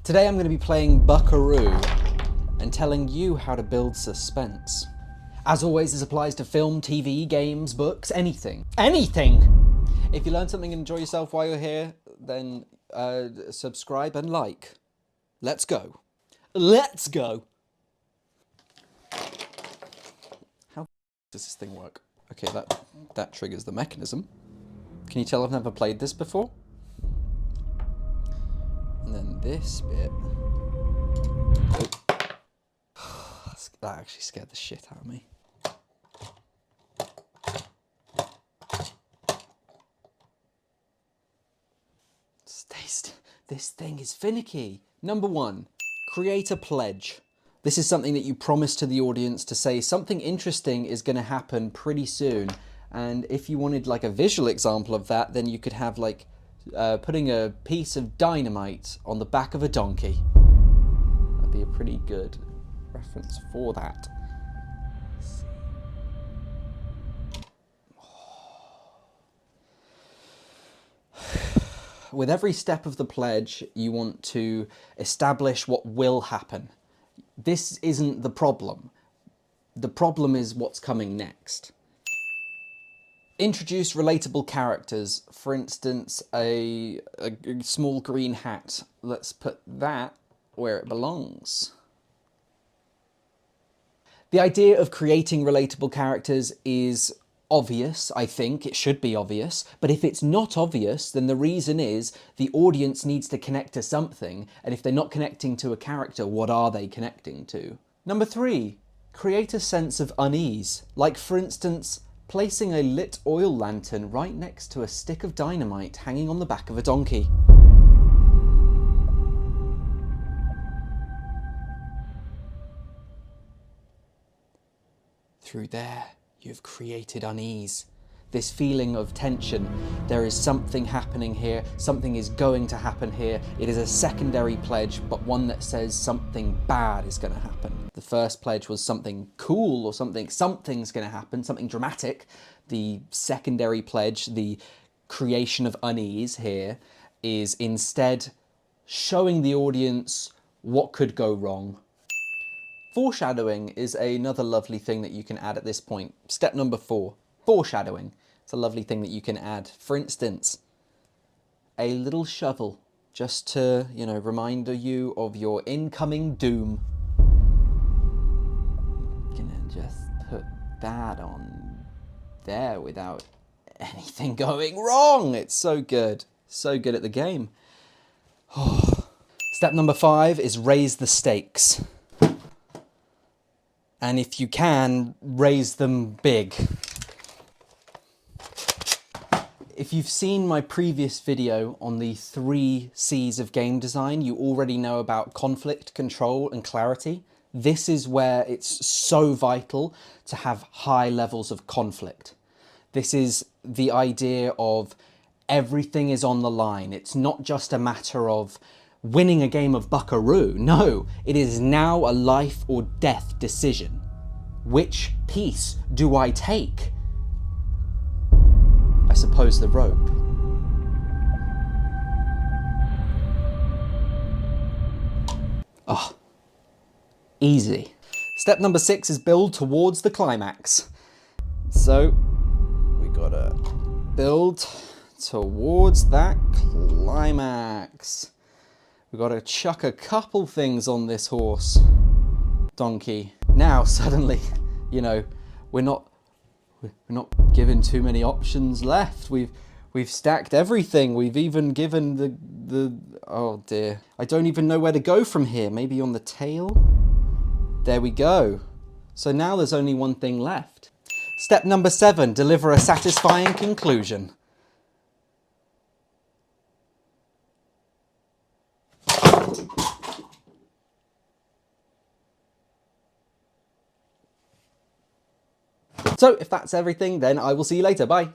Today I'm going to be playing Buckaroo and telling you how to build suspense. As always, this applies to film, TV, games, books, anything. Anything! If you learn something and enjoy yourself while you're here, then subscribe and like. Let's go. Let's go! How does this thing work? Okay, that triggers the mechanism. Can you tell I've never played this before? And then this bit. That actually scared the shit out of me. This thing is finicky. Number 1, create a pledge. This is something that you promise to the audience to say something interesting is going to happen pretty soon. And if you wanted like a visual example of that, then you could have like putting a piece of dynamite on the back of a donkey. That'd be a pretty good reference for that. With every step of the pledge, you want to establish what will happen. This isn't the problem. The problem is what's coming next. Introduce relatable characters. For instance, a small green hat. Let's put that where it belongs. The idea of creating relatable characters is obvious, I think. It should be obvious. But if it's not obvious, then the reason is the audience needs to connect to something. And if they're not connecting to a character, what are they connecting to? Number 3, create a sense of unease. Like, for instance, placing a lit oil lantern right next to a stick of dynamite hanging on the back of a donkey. Through there, you've created unease. This feeling of tension. There is something happening here, something is going to happen here. It is a secondary pledge, but one that says something bad is going to happen. The first pledge was something cool or something's going to happen, something dramatic. The secondary pledge, the creation of unease here, is instead showing the audience what could go wrong. Foreshadowing is another lovely thing that you can add at this point. Step number 4, foreshadowing. It's a lovely thing that you can add. For instance, a little shovel, just to, remind you of your incoming doom. Gonna just put that on there without anything going wrong. It's so good. So good at the game. Step number 5 is raise the stakes. And if you can, raise them big. If you've seen my previous video on the 3 C's of game design, you already know about conflict, control, and clarity. This is where it's so vital to have high levels of conflict. This is the idea of everything is on the line. It's not just a matter of winning a game of Buckaroo. No, it is now a life or death decision. Which piece do I take? I suppose the rope. Oh, easy. Step number 6 is build towards the climax. So, we gotta build towards that climax. We've got to chuck a couple things on this horse. Donkey. Now, suddenly, we're not given too many options left. We've stacked everything. We've even given the oh dear. I don't even know where to go from here. Maybe on the tail? There we go. So now there's only one thing left. Step number 7, deliver a satisfying conclusion. So if that's everything, then I will see you later. Bye.